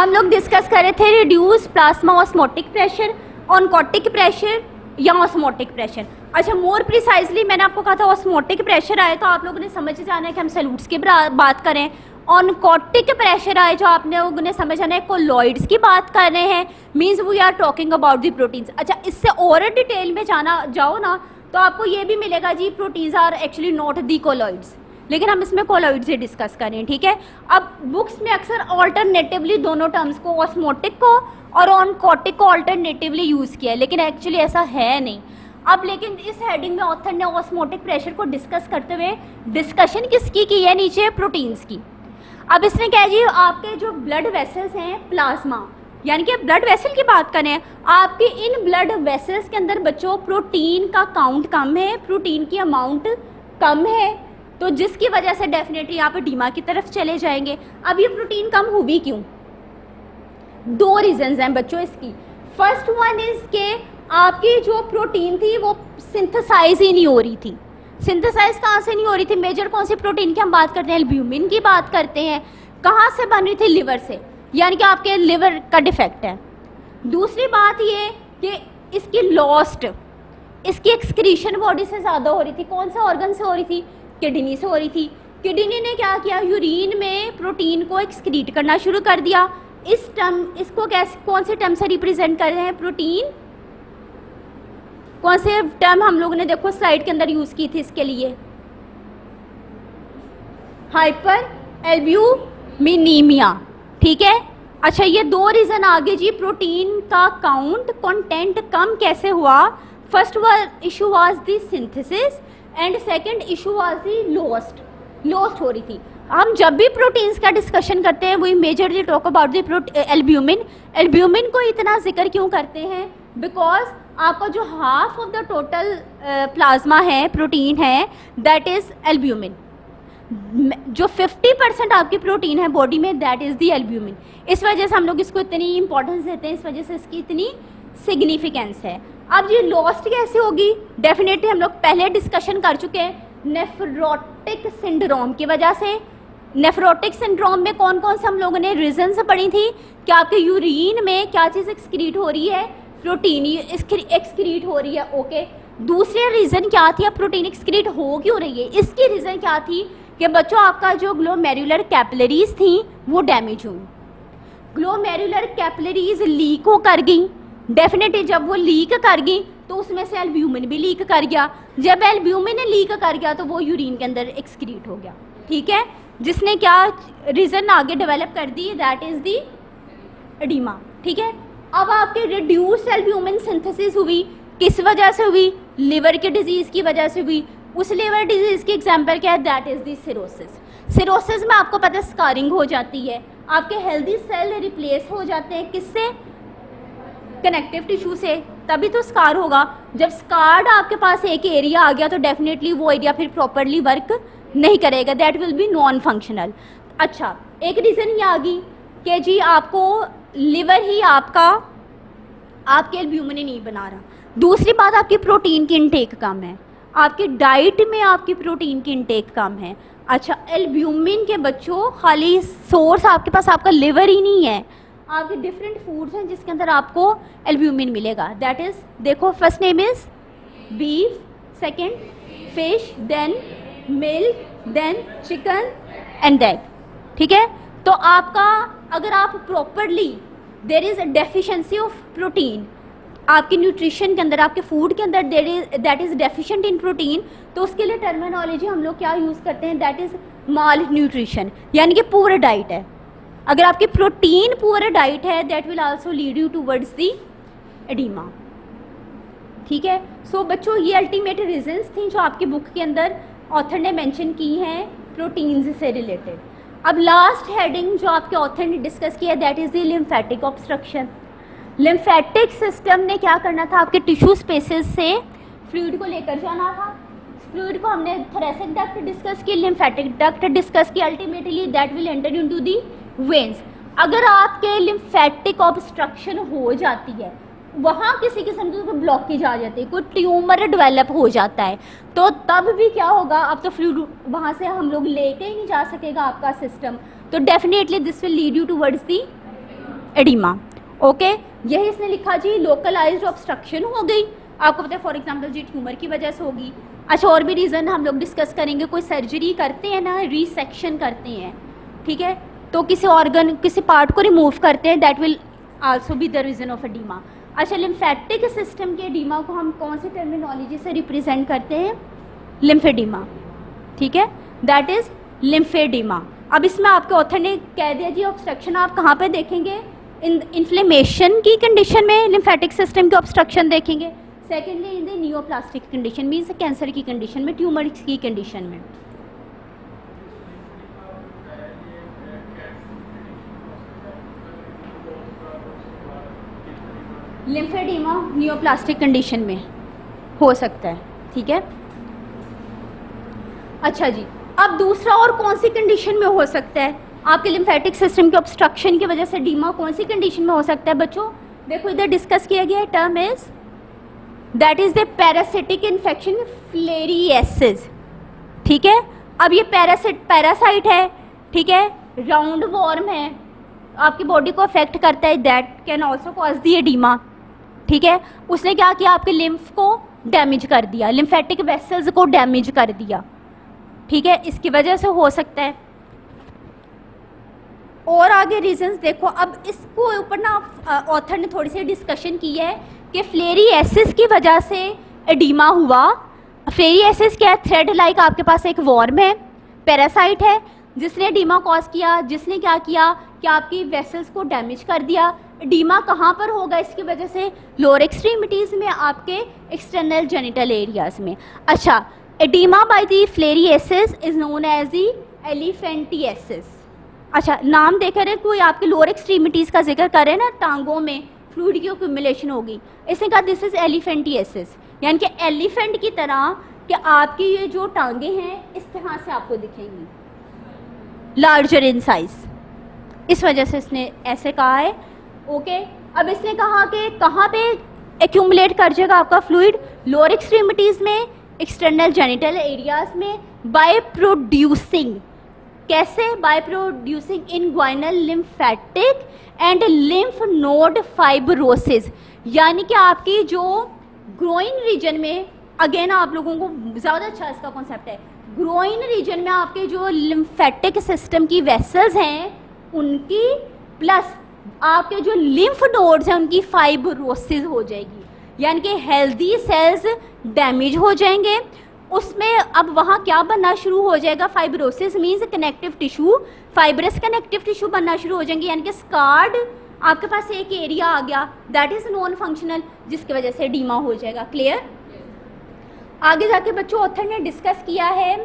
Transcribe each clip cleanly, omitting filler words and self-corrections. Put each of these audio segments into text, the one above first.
हम लोग डिस्कस कर रहे थे reduce plasma osmotic pressure, oncotic pressure या ऑस्मोटिक प्रेशर। अच्छा, मोर प्रिसाइजली मैंने आपको कहा था ऑस्मोटिक प्रेशर आए तो आप लोगों ने समझ जाना है कि हम सैल्यूट्स की बात करें। ऑनकोटिक प्रेशर आए जो आपने लोगों ने समझ आना है कोलॉइड्स की बात कर रहे हैं, means we are talking about the proteins. अच्छा, इससे और डिटेल में जाओ ना तो आपको ये भी मिलेगा जी proteins are actually not the colloids, लेकिन हम इसमें कोलॉइड से डिस्कस करें, ठीक है। अब बुक्स में अक्सर ऑल्टरनेटिवली दोनों टर्म्स को, ऑस्मोटिक को और ऑनकोटिक को ऑल्टरनेटिवली यूज़ किया है, लेकिन एक्चुअली ऐसा है नहीं। अब लेकिन इस हेडिंग में ऑथर ने ऑस्मोटिक प्रेशर को डिस्कस करते हुए डिस्कशन किसकी की है, नीचे प्रोटीन्स की। अब इसने क्या जी, आपके जो ब्लड वेसल्स हैं प्लाज्मा, यानी कि ब्लड वेसल की बात करें, आपके इन ब्लड वेसल्स के अंदर बच्चों प्रोटीन का काउंट कम है, प्रोटीन की अमाउंट कम है, तो जिसकी वजह से डेफिनेटली आप एडीमा की तरफ चले जाएंगे। अब ये प्रोटीन कम हुई क्यों? दो रीजंस हैं बच्चों इसकी। फर्स्ट वन इज के आपकी जो प्रोटीन थी वो सिंथेसाइज ही नहीं हो रही थी। सिंथेसाइज कहाँ से नहीं हो रही थी? मेजर कौन सी प्रोटीन की हम बात करते हैं? एल्ब्यूमिन की बात करते हैं। कहाँ से बन रही थी? लिवर से, यानी कि आपके लिवर का डिफेक्ट है। दूसरी बात ये कि इसकी लॉस्ट, इसकी एक्सक्रीशन बॉडी से ज़्यादा हो रही थी। कौन से ऑर्गन से हो रही थी? किडनी से हो रही थी। किडनी ने क्या किया? यूरिन में प्रोटीन को एक्सक्रीट करना शुरू कर दिया। इस टर्म, इसको कैसे, कौन से टर्म से रिप्रेजेंट कर रहे हैं? प्रोटीन, कौन से टर्म हम लोगों ने देखो स्लाइड के अंदर यूज़ की थी इसके लिए? हाइपर एल्ब्यूमिनीमिया, ठीक है। अच्छा, ये दो रीज़न आगे जी, प्रोटीन का काउंट, कंटेंट कम कैसे हुआ? First issue was the synthesis and second issue was the lost हो रही थी। हम जब भी प्रोटीन्स का डिस्कशन करते हैं we majorly talk about the albumin. Albumin को इतना जिक्र क्यों करते हैं? बिकॉज आपका जो half of the total plasma है, प्रोटीन है, दैट इज़ एल्ब्यूमिन। जो 50% आपकी प्रोटीन है बॉडी में, दैट इज़ दी एल्ब्यूमिन। इस वजह से हम लोग इसको इतनी इंपॉर्टेंस देते हैं, इस वजह से इसकी इतनी सिग्निफिकेंस है। अब ये लॉस्ट कैसे होगी? डेफिनेटली हम लोग पहले डिस्कशन कर चुके हैं, नेफ्रोटिक सिंड्रोम की वजह से। नेफ्रोटिक सिंड्रोम में कौन कौन से हम लोगों ने रीजंस पढ़ी थी कि आपके यूरिन में क्या चीज़ एक्सक्रीट हो रही है? प्रोटीन एक्सक्रीट हो रही है, ओके। दूसरे रीज़न क्या थी? अब प्रोटीन एक्सक्रीट हो क्यों रही है? इसकी रीज़न क्या थी कि बच्चों आपका जो ग्लोमेरुलर कैपिलरीज थी वो डैमेज हुई। ग्लोमेरुलर कैपिलरीज लीक हो कर गई। डेफिनेटली जब वो लीक कर गई तो उसमें से एल्ब्यूमिन भी लीक कर गया। जब एल्ब्यूमिन लीक कर गया तो वो यूरिन के अंदर एक्सक्रीट हो गया, ठीक है, जिसने क्या रीज़न आगे डेवलप कर दी, दैट इज़ दी एडीमा, ठीक है। अब आपके रिड्यूस्ड एल्ब्यूमिन सिंथेसिस हुई, किस वजह से हुई? लिवर के डिजीज़ की वजह से हुई। उस लिवर डिजीज़ की एग्जांपल क्या है? That is the cirrhosis. Cirrhosis में आपको पता है स्कारिंग हो जाती है, आपके हेल्दी सेल रिप्लेस हो जाते हैं, किससे? कनेक्टिव टिश्यू से, तभी तो स्कार होगा। जब स्कार्ड आपके पास एक एरिया आ गया तो डेफिनेटली वो एरिया फिर प्रॉपरली वर्क नहीं करेगा, that will be non functional. अच्छा, एक रीज़न ये आ गई कि जी आपको लिवर ही आपके एल्ब्यूमिन नहीं बना रहा। दूसरी बात, आपकी प्रोटीन की इनटेक कम है, आपकी डाइट में आपकी प्रोटीन की इनटेक कम है। अच्छा, एल्ब्यूमिन के बच्चों खाली सोर्स आपके पास आपका लिवर ही नहीं है, आपके डिफरेंट फूड्स हैं जिसके अंदर आपको एल्ब्यूमिन मिलेगा। दैट इज़, देखो first name is beef, second fish, then milk, then chicken and egg, ठीक है। तो आपका अगर आप properly, there is a deficiency of protein आपके न्यूट्रिशन के अंदर, आपके फूड के अंदर that is deficient in protein, तो उसके लिए टर्मिनोलॉजी हम लोग क्या यूज़ करते हैं? दैट इज़ माल न्यूट्रिशन, यानी कि पूरा डाइट है। अगर आपकी प्रोटीन पूरा डाइट है that will also lead you towards the oedema, ठीक है। सो बच्चों, ये अल्टीमेट रीजंस थी जो आपकी बुक के अंदर ऑथर ने मेंशन की हैं प्रोटीन्स से रिलेटेड। अब लास्ट हेडिंग जो आपके ऑथर ने डिस्कस किया, that is the lymphatic obstruction. Lymphatic system ने क्या करना था? आपके टिश्यू स्पेसेस से फ्लूइड को लेकर जाना था। फ्लूइड को हमने थोरेसिक डक्ट डिस्कस की, लिम्फेटिक डक्ट डिस्कस की, ultimately that will enter into the veins. अगर आपके लिम्फेटिक ऑब्स्ट्रक्शन हो जाती है, वहाँ किसी किस्म की कोई ब्लॉकेज आ जाती है, कोई ट्यूमर डेवलप हो जाता है, तो तब भी क्या होगा? अब तो फ्लूइड वहाँ से हम लोग लेके ही नहीं जा सकेगा आपका सिस्टम, तो definitely this will lead you towards the oedema. Okay, यही इसने लिखा जी, लोकलाइज्ड ऑब्स्ट्रक्शन हो गई, आपको पता है फॉर एग्जांपल जी ट्यूमर की वजह से होगी। अच्छा, और भी रीज़न हम लोग डिस्कस करेंगे, कोई सर्जरी करते हैं ना, रिसेक्शन करते हैं, ठीक है, तो किसी ऑर्गन किसी पार्ट को रिमूव करते हैं, that will also be the reason of oedema. अच्छा, लिम्फेटिक सिस्टम के एडिमा को हम कौन सी टर्मिनोलॉजी से रिप्रेजेंट करते हैं? लिम्फेडिमा, ठीक है, दैट इज़ लिम्फेडिमा। अब इसमें आपके ऑथर ने कह दिया जी ऑब्स्ट्रक्शन आप कहाँ पे देखेंगे? इन्फ्लेमेशन की कंडीशन में लिम्फेटिक सिस्टम के ऑब्स्ट्रक्शन देखेंगे। Secondly in the neoplastic condition, means cancer की कंडीशन में, ट्यूमर की कंडीशन में। लिम्फेडिमा नियोप्लास्टिक कंडीशन में हो सकता है, ठीक है। अच्छा जी, अब दूसरा और कौन सी कंडीशन में हो सकता है आपके लिम्फेटिक सिस्टम के ऑब्स्ट्रक्शन की वजह से एडिमा? कौन सी कंडीशन में हो सकता है बच्चों? देखो इधर डिस्कस किया गया है, term is that is the parasitic infection filariasis, ठीक है। अब ये पैरासाइट है, ठीक है, राउंड वॉर्म है, आपकी बॉडी को अफेक्ट करता है, that can also cause the oedema, ठीक है। उसने क्या किया? आपके लिम्फ को डैमेज कर दिया, लिम्फेटिक वेसल्स को डैमेज कर दिया, ठीक है, इसकी वजह से हो सकता है। और आगे रीजंस देखो, अब इसको ऊपर ना ऑथर ने थोड़ी सी डिस्कशन की है कि फ्लेरिएसिस की वजह से एडिमा हुआ। फ्लेरिएसिस क्या है? थ्रेड लाइक आपके पास एक वॉर्म है, पैरासाइट है, जिसने एडिमा कॉज किया, जिसने क्या किया कि आपकी वेसल्स को डैमेज कर दिया। एडिमा कहाँ पर होगा इसकी वजह से? लोअर एक्सट्रीमिटीज़ में, आपके एक्सटर्नल जेनिटल एरियाज में। अच्छा, oedema by the filariasis is known as the elephantiasis. अच्छा, नाम देख रहे कोई आपके लोअर एक्सट्रीमिटीज़ का जिक्र कर रहे हैं ना, टांगों में फ्लूइड की एक्यूमुलेशन होगी, इसने कहा दिस इज एलिफेंटिएसिस, यानी कि एलिफेंट की तरह कि आपकी ये जो टांगे हैं इस तरह से आपको दिखेंगी, लार्जर इन साइज, इस वजह से इसने ऐसे कहा है। ओके, अब इसने कहा कि कहाँ पे एक्यूमुलेट कर जाएगा आपका फ्लूइड? लोअर एक्सट्रीमिटीज़ में, एक्सटर्नल जेनिटल एरियाज में, बाय प्रोड्यूसिंग, कैसे? By producing inguinal lymphatic and lymph node fibrosis, यानी कि आपकी जो ग्रोइन रीजन में, अगेन आप लोगों को ज़्यादा अच्छा इसका कॉन्सेप्ट है, ग्रोइन रीजन में आपके जो लिम्फेटिक सिस्टम की वेसल्स हैं उनकी, प्लस आपके जो लिम्फ नोड्स हैं उनकी फाइब्रोसिस हो जाएगी, यानी कि हेल्दी सेल्स डैमेज हो जाएंगे। उसमें अब वहाँ क्या बनना शुरू हो जाएगा? Fibrosis means connective tissue, fibrous connective tissue बनना शुरू हो जाएंगे, यानी कि स्कार्ड आपके पास एक एरिया आ गया, दैट इज़ नॉन फंक्शनल, जिसकी वजह से एडिमा हो जाएगा। क्लियर? आगे जाके बच्चों ऑथर ने डिस्कस किया है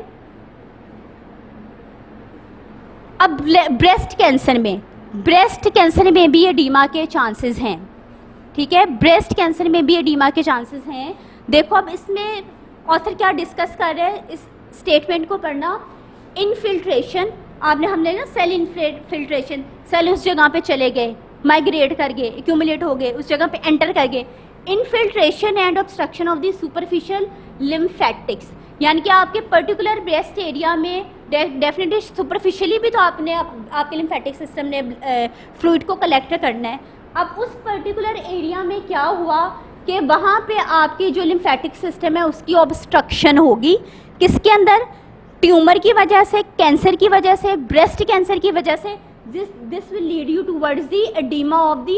अब ब्रेस्ट कैंसर में भी एडिमा के चांसेस हैं, ठीक है, ब्रेस्ट कैंसर में भी एडिमा के चांसेस हैं। देखो अब इसमें ऑथर क्या डिस्कस कर रहे हैं, इस स्टेटमेंट को पढ़ना। इनफिल्ट्रेशन, हमने ना सेल इनफिल्ट्रेशन, सेल उस जगह पे चले गए, माइग्रेट कर गए, एक्यूमुलेट हो गए, उस जगह पे एंटर कर गए। Infiltration and obstruction of the superficial lymphatics, यानी कि आपके पर्टिकुलर ब्रेस्ट एरिया में डेफिनेटली सुपरफिशियली भी तो आपके लिम्फेटिक सिस्टम ने फ्लूइड को कलेक्ट करना है। अब उस पर्टिकुलर एरिया में क्या हुआ कि वहाँ पे आपकी जो लिम्फेटिक सिस्टम है उसकी ऑब्स्ट्रक्शन होगी, किसके अंदर? ट्यूमर की वजह से, कैंसर की वजह से, ब्रेस्ट कैंसर की वजह से। This will lead you towards the oedema of the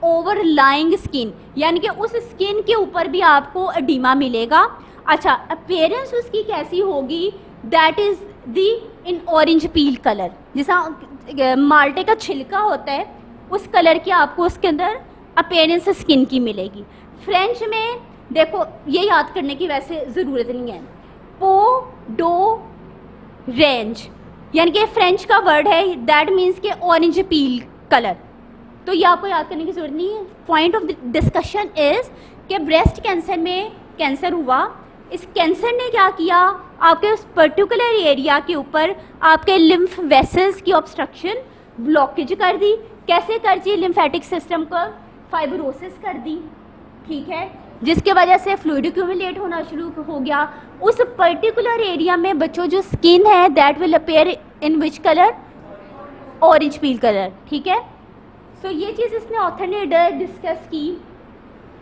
overlying skin, यानी कि उस स्किन के ऊपर भी आपको एडिमा मिलेगा। अच्छा, अपीयरेंस उसकी कैसी होगी? That is the in orange peel colour, जैसा माल्टे का छिलका होता है उस कलर की आपको उसके अंदर अपीयरेंस स्किन की मिलेगी। फ्रेंच में देखो, ये याद करने की वैसे ज़रूरत नहीं है, पो रेंज, यानी कि फ्रेंच का वर्ड है, दैट मीन्स के ऑरेंज पील कलर, तो ये आपको याद करने की जरूरत नहीं है। पॉइंट ऑफ डिस्कशन इज कि ब्रेस्ट कैंसर में कैंसर हुआ, इस कैंसर ने क्या किया? आपके उस पर्टिकुलर एरिया के ऊपर आपके लिम्फ वेसल्स की ऑब्स्ट्रक्शन, ब्लॉकेज कर दी। कैसे कर दी? लिम्फेटिक सिस्टम को फाइब्रोसिस कर दी, ठीक है, जिसके वजह से फ्लूइड एक्यूमुलेट होना शुरू हो गया। उस पर्टिकुलर एरिया में बच्चों जो स्किन है that will appear in which colour? Orange peel colour, ठीक है। सो ये चीज़ इसने ऑथर ने डिस्कस की।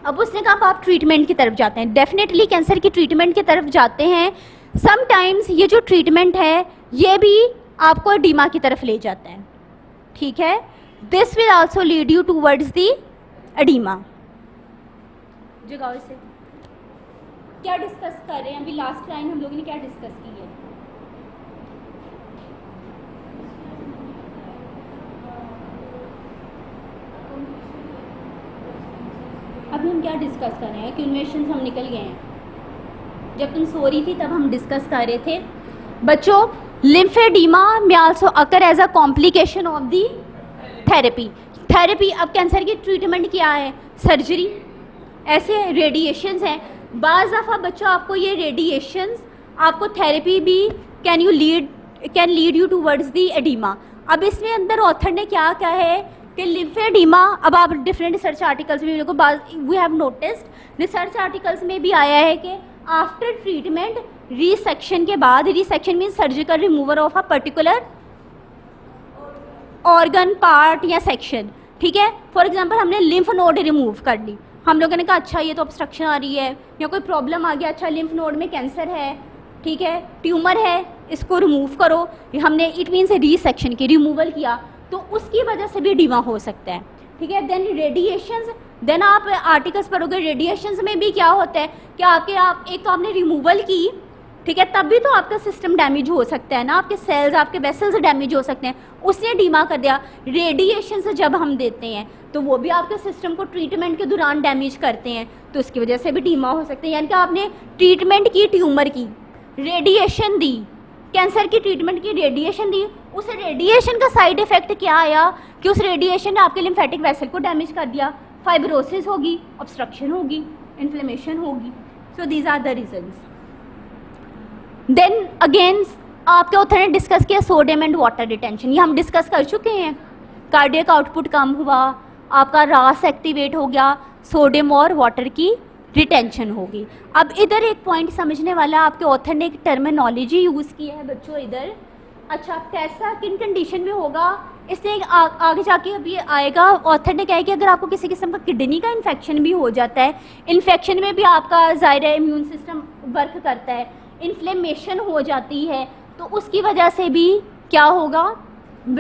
अब उसने कहा अब आप ट्रीटमेंट की तरफ जाते हैं, डेफिनेटली कैंसर की ट्रीटमेंट की तरफ जाते हैं। समटाइम्स ये जो ट्रीटमेंट है ये भी आपको एडीमा की तरफ ले जाता है, ठीक है। This will also lead you towards the oedema. जगाओ इसे। क्या डिस्कस कर रहे हैं अभी? लास्ट लाइन हम लोगों ने क्या डिस्कस की है? अभी हम क्या डिस्कस कर रहे हैं? क्वेश्चंस हम निकल गए हैं। जब तुम सो रही थी तब हम डिस्कस कर रहे थे बच्चों, लिम्फेडीमा में also occur as a complication of the therapy. अब कैंसर की ट्रीटमेंट क्या है? सर्जरी, ऐसे रेडिएशंस हैं। बाज़ दफ़ा बच्चों आपको ये रेडिएशंस, आपको थेरेपी भी can lead you towards the oedema. अब इसमें अंदर ऑथर ने क्या कहा है कि लिम्फेडीमा, अब आप डिफरेंट रिसर्च आर्टिकल्स में we have noticed, research articles में भी आया है कि आफ्टर ट्रीटमेंट रिसेक्शन के बाद, resection mean surgical removal of a particular organ part या सेक्शन, ठीक है। फॉर एग्जांपल हमने लिम्फ नोड रिमूव कर ली, हम लोगों ने कहा अच्छा ये तो ऑब्स्ट्रक्शन आ रही है या कोई प्रॉब्लम आ गया, अच्छा लिम्फ नोड में कैंसर है, ठीक है, ट्यूमर है, इसको रिमूव करो। हमने इट मीन्स रिसेक्शन की, रिमूवल किया, तो उसकी वजह से भी एडीमा हो सकता है, ठीक है। देन रेडिएशंस, देन आप आर्टिकल्स पढ़ोगे, रेडिएशंस में भी क्या होता है कि आप एक तो आपने रिमूवल की, ठीक है, तब भी तो आपका सिस्टम डैमेज हो सकता है ना, आपके सेल्स, आपके वेसल्स डैमेज हो सकते हैं, उसने एडीमा कर दिया। रेडिएशन से जब हम देते हैं तो वो भी आपके सिस्टम को ट्रीटमेंट के दौरान डैमेज करते हैं, तो उसकी वजह से भी एडीमा हो सकते हैं। यानी कि आपने ट्रीटमेंट की, ट्यूमर की, रेडिएशन दी, कैंसर की ट्रीटमेंट की, रेडिएशन दी, उस रेडिएशन का साइड इफेक्ट क्या आया कि उस रेडिएशन ने आपके लिम्फेटिक वेसल को डैमेज कर दिया, फाइब्रोसिस होगी, ऑब्स्ट्रक्शन होगी, इन्फ्लेमेशन होगी। So these are the reasons. Then again आपके ऑथर ने डिस्कस किया सोडियम एंड वाटर रिटेंशन, ये हम डिस्कस कर चुके हैं। कार्डियक आउटपुट कम हुआ, आपका रास एक्टिवेट हो गया, सोडियम और वाटर की रिटेंशन होगी। अब इधर एक पॉइंट समझने वाला, आपके ऑथर ने एक टर्मिनोलॉजी यूज़ की है बच्चों इधर। अच्छा, कैसा, किन कंडीशन में होगा, इससे आगे जाके अब ये आएगा। ऑथर ने कहा है कि अगर आपको किसी किस्म का किडनी का इन्फेक्शन भी हो जाता है, इन्फेक्शन में भी आपका ज़ाहिर है इम्यून सिस्टम वर्क करता है, इन्फ्लेमेशन हो जाती है, तो उसकी वजह से भी क्या होगा,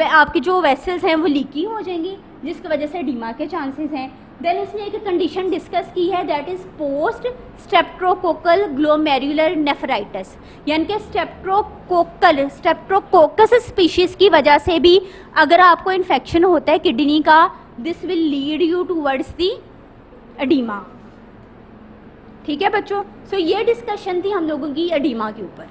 आपकी जो वेसल्स हैं वो लीकी हो जाएंगी, जिसकी वजह से एडीमा के चांसेस हैं। देन उसने एक कंडीशन डिस्कस की है, that is post streptococcal glomerular nephritis, यानी कि स्ट्रेप्टोकोकस स्पीशीज़ की वजह से भी अगर आपको इन्फेक्शन होता है किडनी का, this will lead you towards the oedema, ठीक है बच्चों। सो ये डिस्कशन थी हम लोगों की एडीमा के ऊपर।